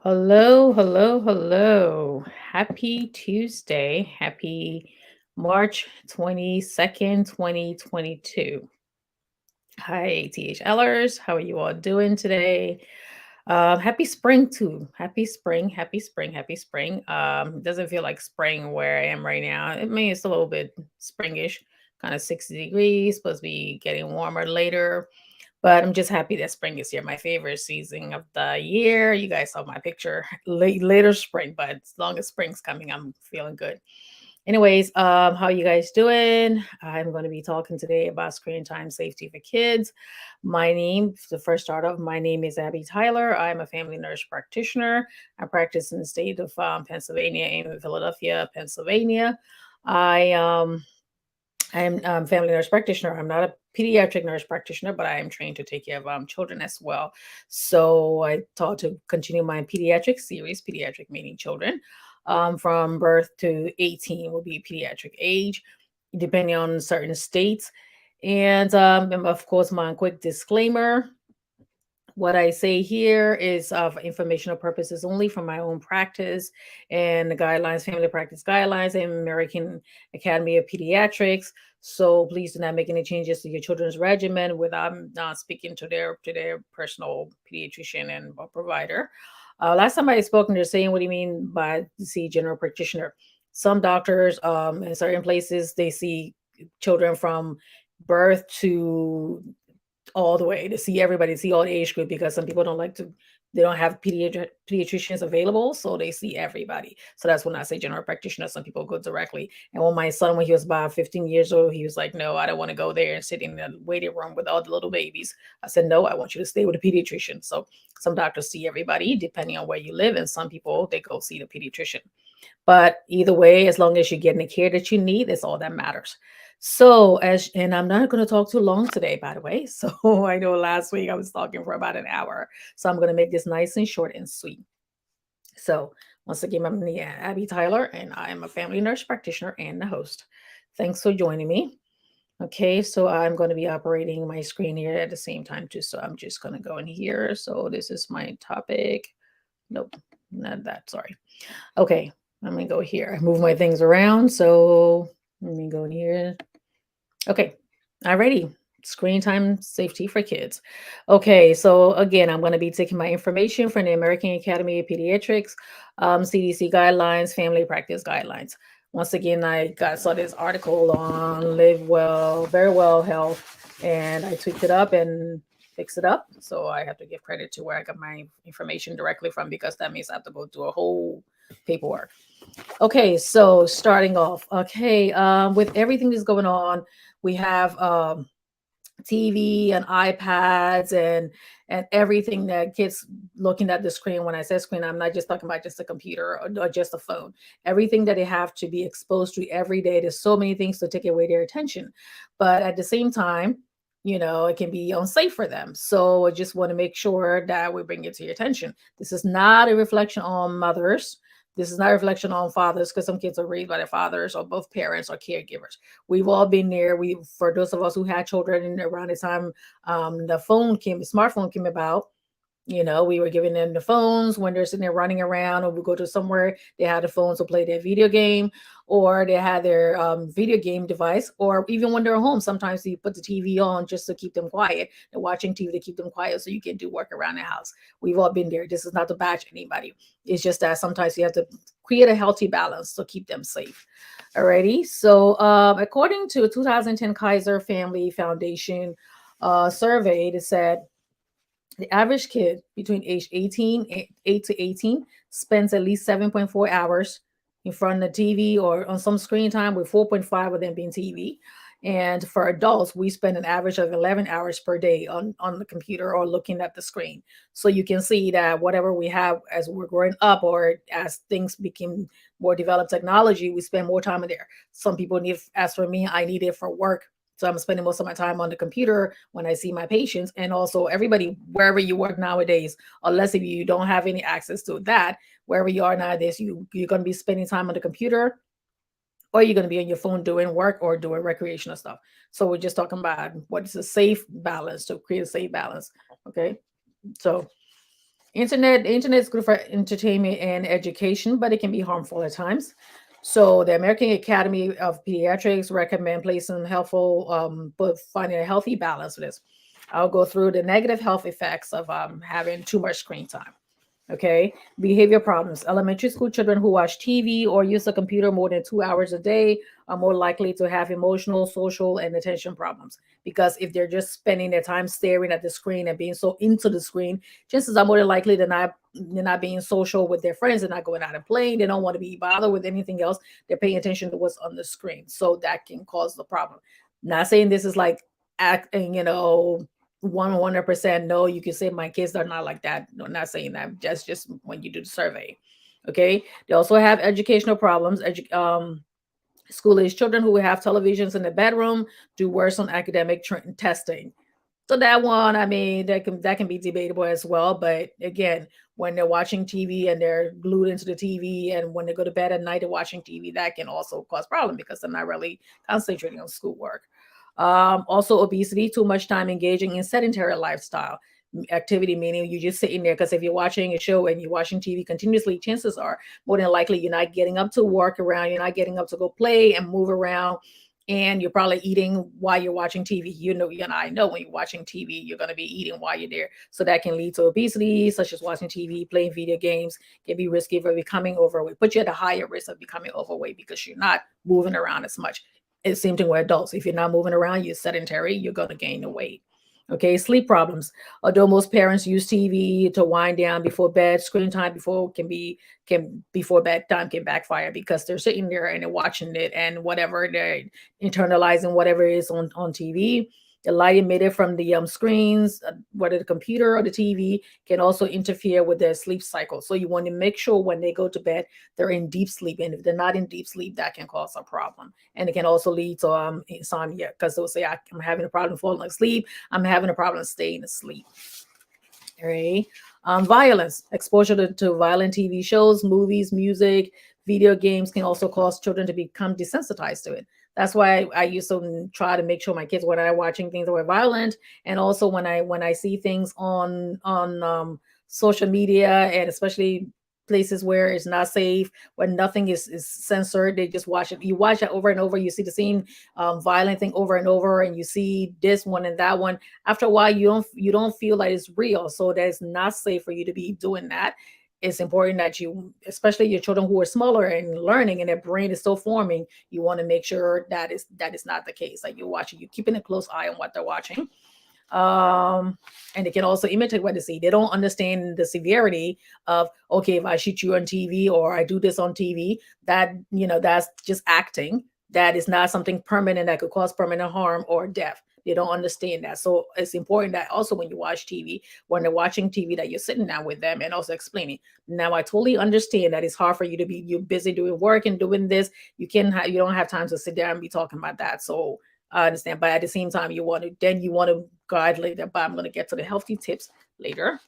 Hello, hello, hello. Happy Tuesday. Happy March 22nd, 2022. Hi, THLers. How are you all doing today? Happy spring too. Happy spring, happy spring, happy spring. It doesn't feel like spring where I am right now. It may it's a little bit springish, kind of 60 degrees, supposed to be getting warmer later. But I'm just happy that spring is here. My favorite season of the year. You guys saw my picture later spring, but as long as spring's coming, I'm feeling good. Anyways, how you guys doing? I'm going to be talking today about screen time safety for kids. The first start off, my name is Abby Tyler. I'm a family nurse practitioner. I practice in the state of Pennsylvania and in Philadelphia, Pennsylvania. I I'm family nurse practitioner. I'm not a pediatric nurse practitioner, but I am trained to take care of children as well. So I thought to continue my pediatric series, pediatric meaning children, from birth to 18 will be pediatric age, depending on certain states. And of course, my quick disclaimer, what I say here is for informational purposes only from my own practice and the guidelines, family practice guidelines, and American Academy of Pediatrics. So please do not make any changes to your children's regimen without not speaking to their personal pediatrician and provider. Last time I spoke, and they're saying, "What do you mean by see general practitioner?" Some doctors, in certain places, they see children from birth to all the way to see everybody, see all the age group because some people don't like to they don't have pediatricians available, so they see everybody. So that's when I say general practitioner. Some people go directly. And when my son, when he was about 15 years old, he was like, "No, I don't want to go there and sit in the waiting room with all the little babies." I said, "No, I want you to stay with a pediatrician." So some doctors see everybody depending on where you live, and some people they go see the pediatrician. But either way, as long as you're getting the care that you need, that's all that matters. So, and I'm not going to talk too long today, by the way. So, I know last week I was talking for about an hour. So, I'm going to make this nice and short and sweet. So, once again, I'm Abby Tyler, and I am a family nurse practitioner and the host. Thanks for joining me. Okay, so I'm going to be operating my screen here at the same time, too. So, I'm just going to go in here. So, this is my topic. Nope, not that. Sorry. Okay, I'm gonna go here. I move my things around. So let me go in here. Okay, alrighty. Screen time safety for kids. Okay, so again, I'm going to be taking my information from the American Academy of Pediatrics, CDC guidelines, family practice guidelines. Once again, saw this article on Live Well, Very Well Health, and I tweaked it up and fixed it up. So I have to give credit to where I got my information directly from because that means I have to go through a whole paperwork. Okay, so starting off, okay, with everything that's going on, we have TV and iPads and everything that kids looking at the screen. When I say screen, I'm not just talking about just a computer or just a phone. Everything that they have to be exposed to every day. There's so many things to take away their attention, but at the same time, it can be unsafe for them. So I just want to make sure that we bring it to your attention. This is not a reflection on mothers. This is not a reflection on fathers because some kids are raised by their fathers or both parents or caregivers. We've all been there. For those of us who had children around the time the smartphone came about, we were giving them the phones when they're sitting there running around, or we go to somewhere, they had the phones to play their video game, or they had their video game device, or even when they're home, sometimes you put the TV on just to keep them quiet. They're watching TV to keep them quiet so you can do work around the house. We've all been there. This is not to bash anybody. It's just that sometimes you have to create a healthy balance to keep them safe. Alrighty. So according to a 2010 Kaiser Family Foundation survey, it said the average kid between age 8 to 18 spends at least 7.4 hours in front of the TV or on some screen time, with 4.5 of them being TV. And for adults, we spend an average of 11 hours per day on the computer or looking at the screen. So you can see that whatever we have as we're growing up or as things became more developed technology, we spend more time in there. Some people need, as for me, I need it for work, so I'm spending most of my time on the computer when I see my patients. And also everybody, wherever you work nowadays, unless if you don't have any access to that, wherever you are nowadays, you're going to be spending time on the computer, or you're going to be on your phone doing work or doing recreational stuff. So we're just talking about what is a safe balance, to create a safe balance. Okay. So Internet is good for entertainment and education, but it can be harmful at times. So the American Academy of Pediatrics recommend placing helpful, but finding a healthy balance with this. I'll go through the negative health effects of having too much screen time. Okay, behavior problems. Elementary school children who watch TV or use the computer more than 2 hours a day are more likely to have emotional, social, and attention problems. Because if they're just spending their time staring at the screen and being so into the screen, chances are more than likely they're not being social with their friends. They're not going out and playing. They don't want to be bothered with anything else. They're paying attention to what's on the screen. So that can cause the problem. Not saying this is like acting, 100% no. You can say my kids are not like that. No, not saying that. Just when you do the survey. Okay. They also have educational problems. School age children who have televisions in the bedroom do worse on academic testing. So that one, I mean, that can be debatable as well. But again, when they're watching TV and they're glued into the TV, and when they go to bed at night, they're watching TV, that can also cause problem because they're not really concentrating on schoolwork. Also, obesity, too much time engaging in sedentary lifestyle activity, meaning you're just sitting there. Because if you're watching a show and you're watching TV continuously, chances are more than likely you're not getting up to work around, you're not getting up to go play and move around, and you're probably eating while you're watching TV. I know when you're watching TV, you're going to be eating while you're there. So that can lead to obesity, such as watching TV, playing video games, can be risky for becoming overweight. Put you at a higher risk of becoming overweight because you're not moving around as much. It's the same thing with adults. If you're not moving around, you're sedentary, you're going to gain the weight. Okay, sleep problems. Although most parents use TV to wind down before bed, screen time can before bedtime can backfire because they're sitting there and they're watching it, and whatever they're internalizing whatever is on TV. The light emitted from the screens, whether the computer or the TV, can also interfere with their sleep cycle. So you want to make sure when they go to bed, they're in deep sleep. And if they're not in deep sleep, that can cause a problem. And it can also lead to insomnia because they'll say, I'm having a problem falling asleep. I'm having a problem staying asleep. All right. Violence, exposure to violent TV shows, movies, music, video games can also cause children to become desensitized to it. That's why I used to try to make sure my kids, when I'm watching things that were violent, and also when I see things on social media, and especially places where it's not safe, where nothing is censored, they just watch it. You watch it over and over. You see the same violent thing over and over, and you see this one and that one. After a while, you don't feel like it's real. So that's not safe for you to be doing that. It's important that you, especially your children who are smaller and learning and their brain is still forming, you want to make sure that is not the case. Like you're watching, you're keeping a close eye on what they're watching. um and they can also imitate what they see. They don't understand the severity of, okay, if I shoot you on TV or I do this on TV, that's just acting. That is not something permanent that could cause permanent harm or death. They don't understand that. So it's important that also when you watch TV, when they're watching TV, that you're sitting down with them and also explaining. Now, I totally understand that it's hard for you to be, you're busy doing work and doing this. You don't have time to sit down and be talking about that. So I understand, but at the same time, you want to guide later. But I'm going to get to the healthy tips later.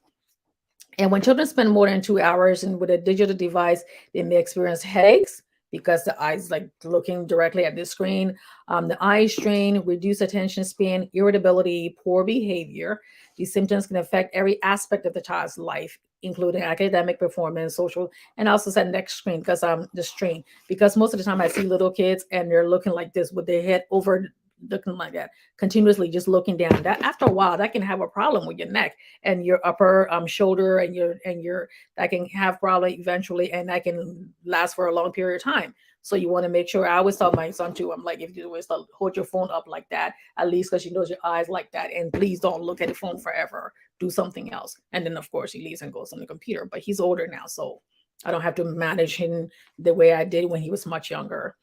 And when children spend more than 2 hours and with a digital device, they may experience headaches because the eyes like looking directly at the screen. The eye strain, reduced attention span, irritability, poor behavior. These symptoms can affect every aspect of the child's life, including academic performance, social, and also said next screen because the strain. Because most of the time I see little kids and they're looking like this with their head over, looking like that, continuously just looking down. That after a while, that can have a problem with your neck and your upper shoulder and your that can have problem eventually, and that can last for a long period of time. So you want to make sure. I always tell my son too. I'm like, if you always hold your phone up like that, at least because you know your eyes like that, and please don't look at the phone forever. Do something else. And then of course he leaves and goes on the computer. But he's older now, so I don't have to manage him the way I did when he was much younger.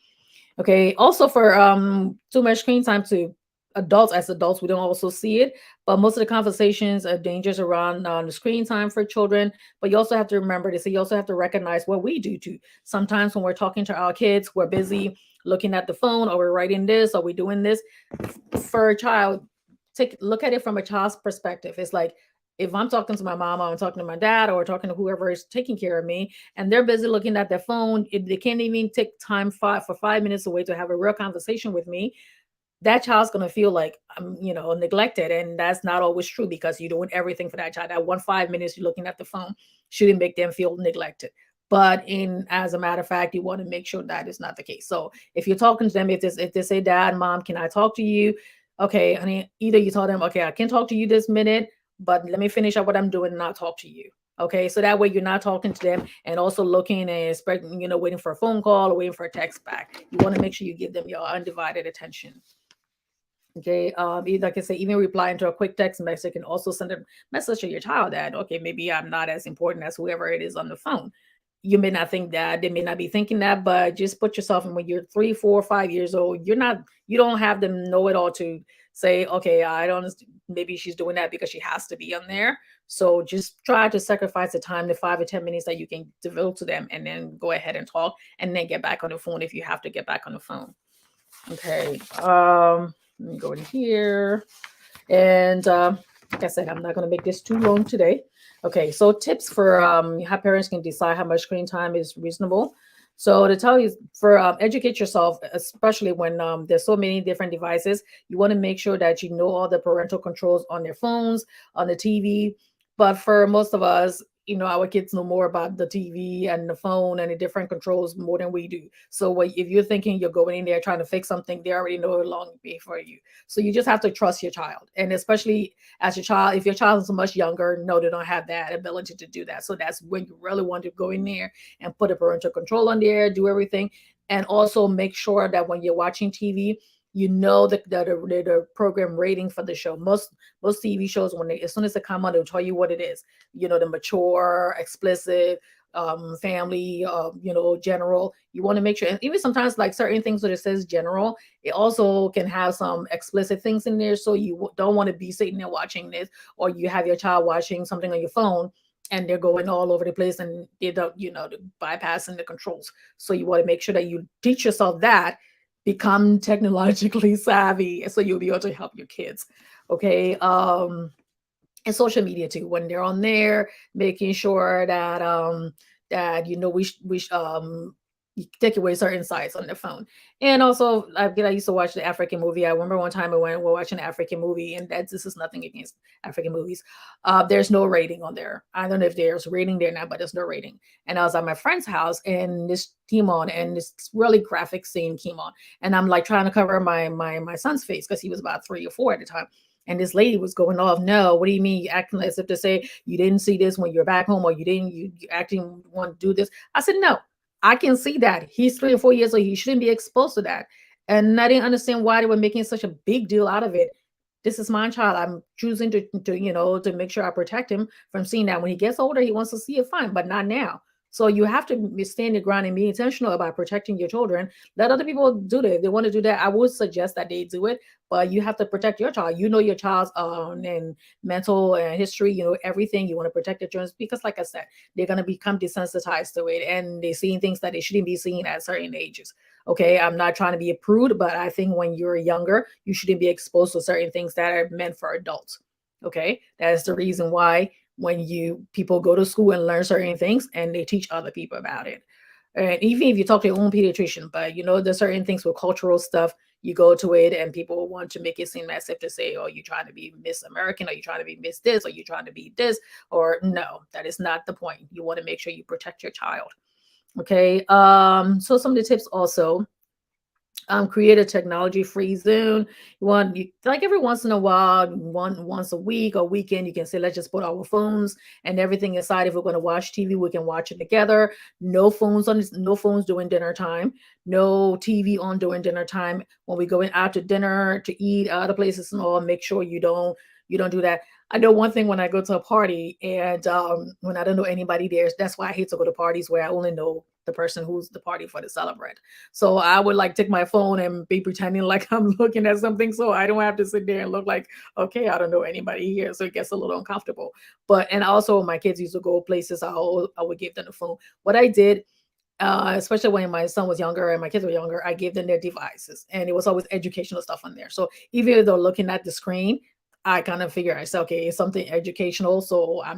Okay. Also for too much screen time to adults, as adults, we don't also see it, but most of the conversations are dangers around the screen time for children. But you also have to remember this. So you also have to recognize what we do too. Sometimes when we're talking to our kids, we're busy looking at the phone, or we're writing this, or we're doing this. For a child, take look at it from a child's perspective. It's like, if I'm talking to my mom, or I'm talking to my dad, or talking to whoever is taking care of me, and they're busy looking at their phone, they can't even take time for 5 minutes away to have a real conversation with me. that child's going to feel like neglected, and that's not always true because you're doing everything for that child. That 1 5 minutes you're looking at the phone shouldn't make them feel neglected. But in as a matter of fact, you want to make sure that is not the case. So if you're talking to them, if they say, dad, mom, can I talk to you? Okay, I mean, either you tell them, okay, I can talk to you this minute, but let me finish up what I'm doing and I'll talk to you. Okay, so that way you're not talking to them and also looking and expecting, waiting for a phone call or waiting for a text back. You want to make sure you give them your undivided attention. Okay, like I say, even replying to a quick text message can also send a message to your child that, okay, maybe I'm not as important as whoever it is on the phone. You may not think that, they may not be thinking that, but just put yourself in when you're 3, 4, 5 years old. You don't have the know it all to say, okay, I don't, maybe she's doing that because she has to be on there. So just try to sacrifice the time, the 5 or 10 minutes that you can devote to them, and then go ahead and talk, and then get back on the phone if you have to get back on the phone. Okay. Let me go in here. And like I said, I'm not going to make this too long today. Okay. So tips for how parents can decide how much screen time is reasonable. So to tell you, for educate yourself, especially when there's so many different devices, you want to make sure that you know all the parental controls on their phones, on the TV. But for most of us, our kids know more about the TV and the phone and the different controls more than we do. So if you're thinking you're going in there trying to fix something, they already know it long before you. So you just have to trust your child. And especially as your child, if your child is much younger, no, they don't have that ability to do that. So that's when you really want to go in there and put a parental control on there, do everything. And also make sure that when you're watching TV, you know the program rating for the show. Most TV shows, as soon as they come on, they'll tell you what it is. The mature, explicit, family, general. You want to make sure, and even sometimes like certain things that it says general, it also can have some explicit things in there. So you don't want to be sitting there watching this, or you have your child watching something on your phone and they're going all over the place and they don't, bypassing the controls. So you want to make sure that you teach yourself that, become technologically savvy, so you'll be able to help your kids. Okay. And social media too, when they're on there, making sure that you take away certain sites on the phone. And also, I used to watch the African movie. I remember one time we're watching an African movie, and this is nothing against African movies. There's no rating on there. I don't know if there's rating there now, but there's no rating. And I was at my friend's house, and this came on, and this really graphic scene came on, and I'm like trying to cover my son's face because he was about 3 or 4 at the time. And this lady was going off. No, what do you mean? You acting as if to say you didn't see this when you're back home, or you acting want to do this. I said, no, I can see that. He's 3 or 4 years old. He shouldn't be exposed to that. And I didn't understand why they were making such a big deal out of it. This is my child. I'm choosing to make sure I protect him from seeing that. When he gets older, he wants to see it, fine, but not now. So you have to stand your ground and be intentional about protecting your children. Let other people do that. If they want to do that, I would suggest that they do it, but you have to protect your child. You know your child's and mental history, everything. You want to protect your children because, like I said, they're going to become desensitized to it, and they're seeing things that they shouldn't be seeing at certain ages. Okay, I'm not trying to be a prude, but I think when you're younger, you shouldn't be exposed to certain things that are meant for adults. Okay, that's the reason why when people go to school and learn certain things and they teach other people about it. And even if you talk to your own pediatrician, but there's certain things with cultural stuff, you go to it and people want to make it seem as if to say, oh, you're trying to be Miss American, or you're trying to be Miss this, or you're trying to be this, or no, that is not the point. You want to make sure you protect your child. Okay. So some of the tips also, create a technology-free zone. Like every once in a while, once a week or weekend, you can say, let's just put our phones and everything aside. If we're going to watch TV, we can watch it together. No phones during dinner time. No TV on during dinner time. When we go in out to dinner to eat other places and all, make sure you don't do that. I know one thing when I go to a party and when I don't know anybody there, that's why I hate to go to parties where I only know the person who's the party for the celebrant. So I would like take my phone and be pretending like I'm looking at something, so I don't have to sit there and look like, okay, I don't know anybody here. So it gets a little uncomfortable. And also my kids used to go places, I would give them the phone. What I did, especially when my son was younger and my kids were younger, I gave them their devices, and it was always educational stuff on there. So even if they're looking at the screen, I kind of figure I said, okay, it's something educational, so I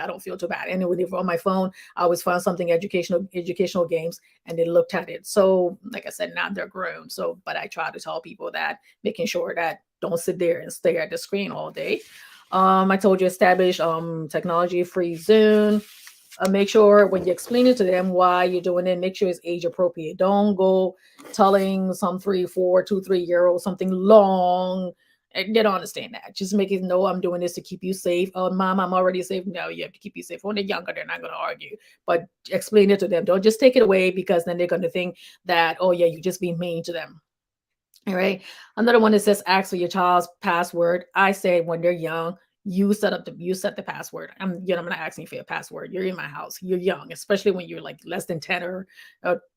don't feel too bad. And when they were on my phone, I always found something educational games, and they looked at it. So, like I said, now they're grown. So, but I try to tell people that making sure that don't sit there and stare at the screen all day. I told you establish technology free zone. Make sure when you explain it to them why you're doing it, make sure it's age appropriate. Don't go telling some 3, 4, 2, 3 year old something long. They don't understand that. Just make it know I'm doing this to keep you safe. Oh, mom, I'm already safe. No, you have to keep you safe. When they're younger, they're not going to argue, but explain it to them. Don't just take it away, because then they're going to think that, oh, yeah, you just being mean to them. All right. Another one that says ask for your child's password. I say when they're young, you set the password. I'm not asking for your password. You're in my house. You're young, especially when you're like less than 10 or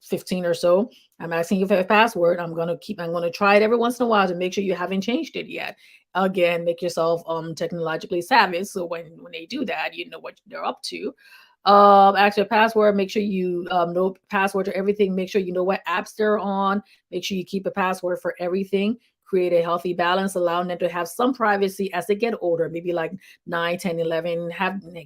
15 or so. I'm asking you for a password. I'm gonna try it every once in a while to make sure you haven't changed it yet. Again, make yourself technologically savvy. So when they do that, you know what they're up to. Ask your password. Make sure you know password to everything. Make sure you know what apps they're on. Make sure you keep a password for everything. Create a healthy balance, allowing them to have some privacy as they get older, maybe like 9, 10, 11,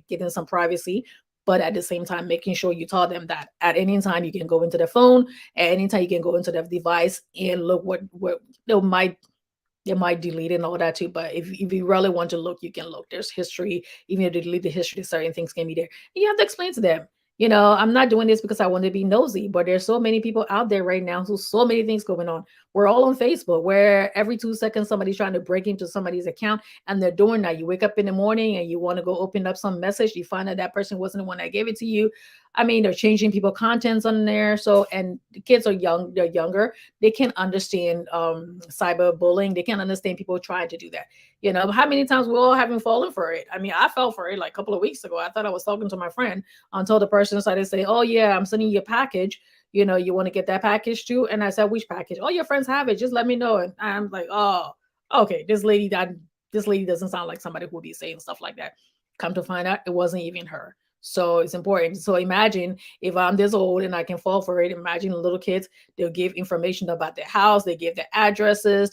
getting some privacy. But at the same time, making sure you tell them that at any time you can go into their phone, at any time you can go into their device and look what they might delete it and all that too. But if you really want to look, you can look. There's history. Even if they delete the history, certain things can be there. And you have to explain to them. I'm not doing this because I want to be nosy, but there's so many people out there right now who so many things going on. We're all on Facebook where every 2 seconds somebody's trying to break into somebody's account, and they're doing that. You wake up in the morning and you want to go open up some message. You find out that person wasn't the one that gave it to you. I mean, they're changing people contents on there. So, and the kids are young, they're younger. They can understand cyberbullying. They can understand people trying to do that. How many times we all haven't fallen for it? I mean, I fell for it like a couple of weeks ago. I thought I was talking to my friend until the person started saying, oh yeah, I'm sending you a package. You want to get that package too? And I said, which package? Oh, your friends have it. Just let me know. And I'm like, oh, okay. This lady doesn't sound like somebody who would be saying stuff like that. Come to find out, it wasn't even her. So it's important. So imagine if I'm this old and I can fall for it. Imagine little kids, they'll give information about their house, they give their addresses,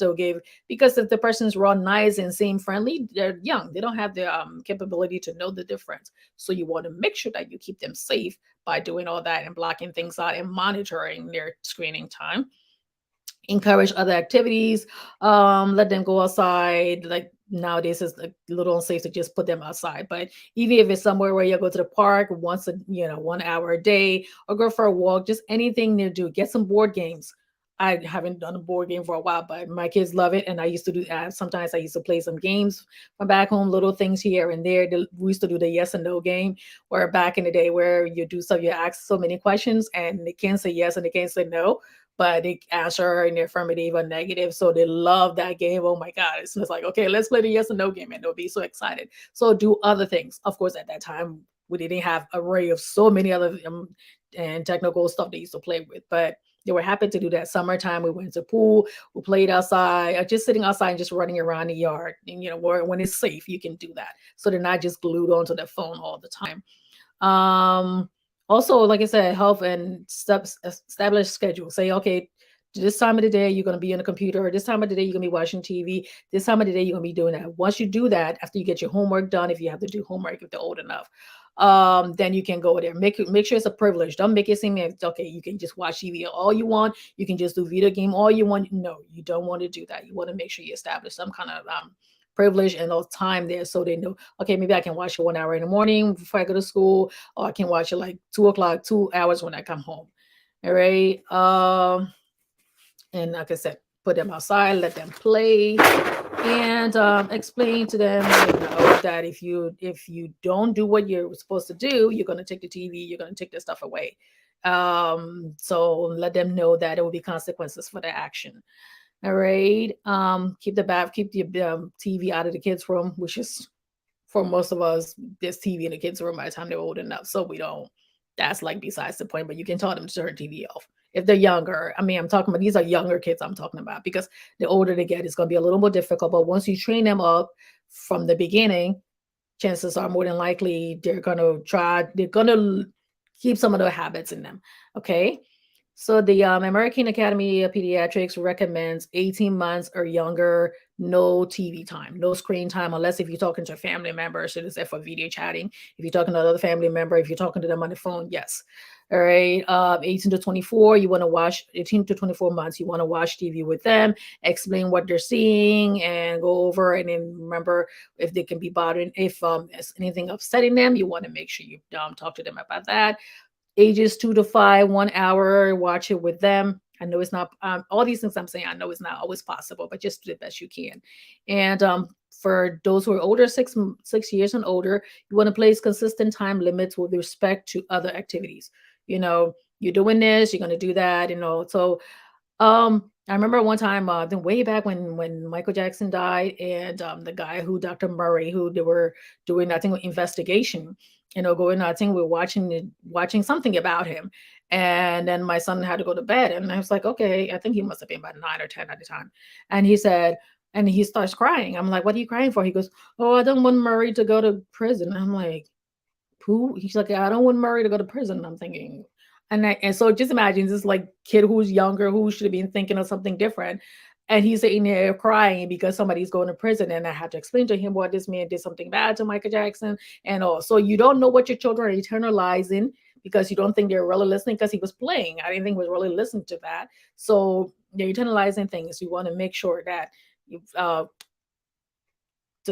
because if the person's raw nice and seem friendly, they're young. They don't have the capability to know the difference. So you want to make sure that you keep them safe by doing all that and blocking things out and monitoring their screening time. Encourage other activities. Let them go outside. Like nowadays it's a little unsafe to just put them outside, but even if it's somewhere where you go to the park once 1 hour a day, or go for a walk, just anything to do. Get some board games. I haven't done a board game for a while, but my kids love it, and I used to do that. Sometimes I used to play some games from back home, little things here and there. We used to do the yes and no game, where back in the day where you do stuff, you ask so many questions and they can't say yes and they can't say no, but they answer in the affirmative or negative. So they love that game. Oh my God. It's just like, okay, let's play the yes and no game. And they'll be so excited. So do other things. Of course, at that time, we didn't have array of so many other and technical stuff they used to play with, but they were happy to do that. Summertime, we went to pool, we played outside, or just sitting outside and just running around the yard. And, when it's safe, you can do that. So they're not just glued onto their phone all the time. Also, like I said, help and steps, establish schedule. Say, okay, this time of the day you're going to be on the computer. This time of the day you're going to be watching TV. This time of the day you're going to be doing that. Once you do that, after you get your homework done, if you have to do homework if they're old enough, then you can go there. Make sure it's a privilege. Don't make it seem like, okay, you can just watch TV all you want. You can just do video game all you want. No, you don't want to do that. You want to make sure you establish some kind of privilege and no time there, so they know, okay, maybe I can watch it 1 hour in the morning before I go to school, or I can watch it like 2 o'clock, 2 hours when I come home. All right. And like I said, put them outside, let them play, and explain to them, that if you don't do what you're supposed to do, you're going to take the TV, you're going to take the stuff away. So let them know that there will be consequences for their action. All right. Keep the TV out of the kids' room, which is, for most of us, there's TV in the kids' room by the time they're old enough. So we don't. That's like besides the point. But you can tell them to turn TV off if they're younger. I mean, I'm talking about these are younger kids. I'm talking about, because the older they get, it's going to be a little more difficult. But once you train them up from the beginning, chances are more than likely they're going to keep some of the habits in them. Okay. So the American Academy of Pediatrics recommends 18 months or younger, no TV time, no screen time, unless if you're talking to a family member. So this is for video chatting. If you're talking to another family member, if you're talking to them on the phone, yes. All right. 18 to 24, you want to watch 18 to 24 months. You want to watch TV with them, explain what they're seeing, and go over. And then remember if they can be bothering, if there's anything upsetting them, you want to make sure you talk to them about that. Ages 2 to 5, 1 hour, watch it with them. I know it's not all these things I'm saying. I know it's not always possible, but just do the best you can. And for those who are older, 6 years and older, you want to place consistent time limits with respect to other activities. You're doing this, you're going to do that. So I remember one time, then way back when Michael Jackson died, and the guy who Dr. Murray, who they were doing, I think, investigation, going, I think we're watching something about him, and then my son had to go to bed, and I was like, okay, I think he must have been about 9 or 10 at the time, and he said. And he starts crying. I'm like, what are you crying for? He goes, oh, I don't want Murray to go to prison. I'm like, who? He's like, I don't want Murray to go to prison. I'm thinking, and so just imagine this like kid who's younger, who should have been thinking of something different. And he's sitting there crying because somebody's going to prison. And I had to explain to him what this man did something bad to Michael Jackson and all. So you don't know what your children are internalizing because you don't think they're really listening because he was playing. I didn't think he was really listening to that. So they're internalizing things. You want to make sure that you to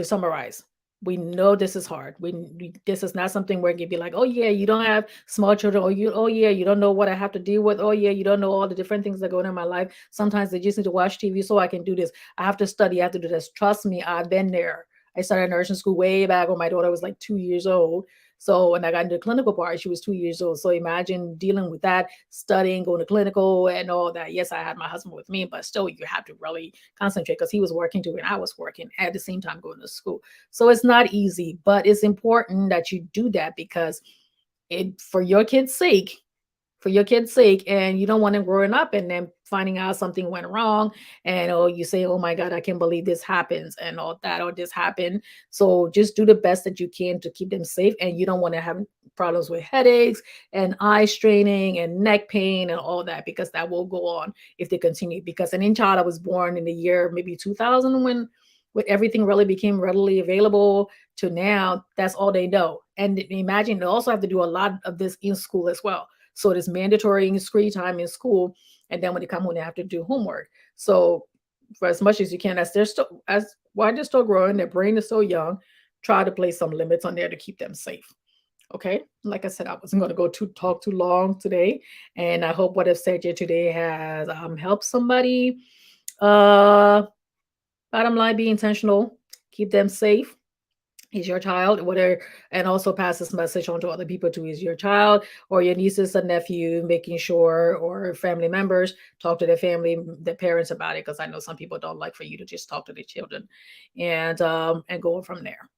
summarize, we know this is hard. This is not something where you'd be like, oh yeah, you don't have small children, or oh yeah, you don't know what I have to deal with. Oh yeah, you don't know all the different things that go on in my life. Sometimes they just need to watch TV so I can do this. I have to study. I have to do this. Trust me, I've been there. I started nursing school way back when my daughter was like 2 years old. So when I got into the clinical part, she was 2 years old. So imagine dealing with that, studying, going to clinical and all that. Yes, I had my husband with me, but still you have to really concentrate because he was working too and I was working at the same time going to school. So it's not easy, but it's important that you do that because it for your kids' sake, and you don't want them growing up and then finding out something went wrong and you say, oh my god, I can't believe this happens and all that, or this happened. So just do the best that you can to keep them safe, and you don't want to have problems with headaches and eye straining and neck pain and all that, because that will go on if they continue. Because an in child, I was born in the year maybe 2000, when everything really became readily available, to now that's all they know. And imagine they also have to do a lot of this in school as well. So it is mandatory in screen time in school, and then when they come home, they have to do homework. So for as much as you can, as they're still as while they're still growing, their brain is still young, try to place some limits on there to keep them safe. Okay, like I said, I wasn't going to talk too long today, and I hope what I've said here today has helped somebody. Uh, Bottom line, be intentional, keep them safe. Is your child, whatever, and also pass this message on to other people too. Is your child or your nieces and nephew, making sure, or family members, talk to their family, their parents about it, because I know some people don't like for you to just talk to their children, and go from there.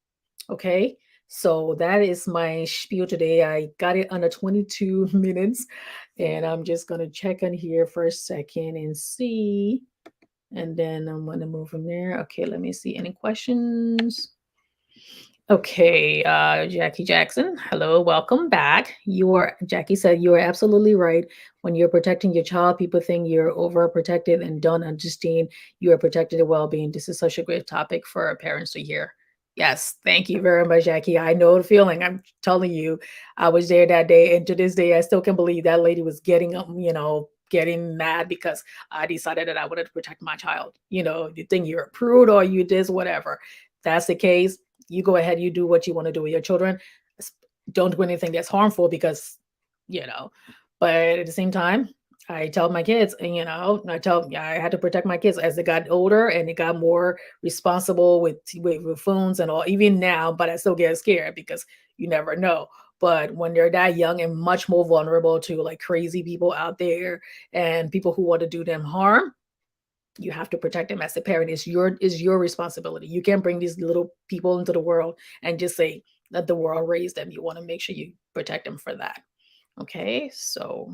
Okay, so that is my spiel today. I got it under 22 minutes, and I'm just gonna check in here for a second and see, and then I'm gonna move from there. Okay, let me see any questions. Okay, Jackie Jackson. Hello, welcome back. Jackie said you are absolutely right. When you're protecting your child, people think you're overprotected and don't understand you are protecting their well-being. This is such a great topic for our parents to hear. Yes, thank you very much, Jackie. I know the feeling. I'm telling you, I was there that day, and to this day, I still can believe that lady was getting up, getting mad because I decided that I wanted to protect my child. You think you're a prude or you this, whatever. That's the case, you go ahead, you do what you want to do with your children. Don't do anything that's harmful because, you know, but at the same time, I tell my kids, and I had to protect my kids as they got older and they got more responsible with phones and all, even now, but I still get scared because you never know. But when they're that young and much more vulnerable to like crazy people out there and people who want to do them harm, you have to protect them as a parent. Is your responsibility. You can't bring these little people into the world and just say let the world raise them. You want to make sure you protect them for that. Okay, so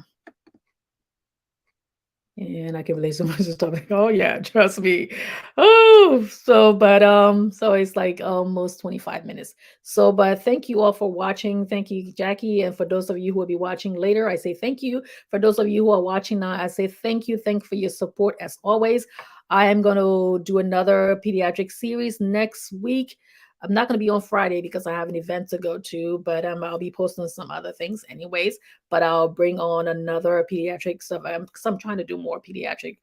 And I can relate so much to stuff like, oh yeah, trust me. Oh, so it's like almost 25 minutes. So, but thank you all for watching. Thank you, Jackie. And for those of you who will be watching later, I say thank you. For those of you who are watching now, I say thank you. Thank you for your support as always. I am going to do another pediatric series next week. I'm not going to be on Friday because I have an event to go to, but I'll be posting some other things anyways. But I'll bring on another pediatric stuff because I'm trying to do more pediatric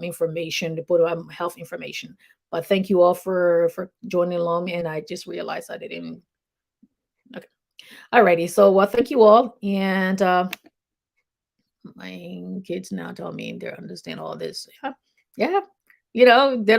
information to put health information. But thank you all for joining along. And I just realized I didn't. Okay. Alrighty. So well, thank you all. And my kids now tell me they understand all this. Yeah. Yeah. They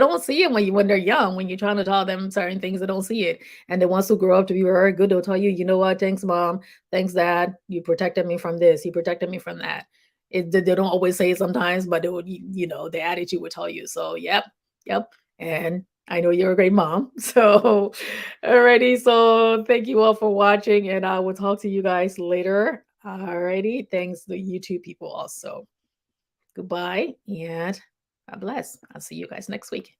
don't see it when they're young, when you're trying to tell them certain things, they don't see it. And the ones who grow up to be very good, they'll tell you, you know what, thanks, mom, thanks, dad. You protected me from this, you protected me from that. They don't always say it sometimes, but they would, the attitude would tell you. So yep, yep. And I know you're a great mom. So alrighty. So thank you all for watching, and I will talk to you guys later. Alrighty. Thanks to YouTube people also. Goodbye and God bless. I'll see you guys next week.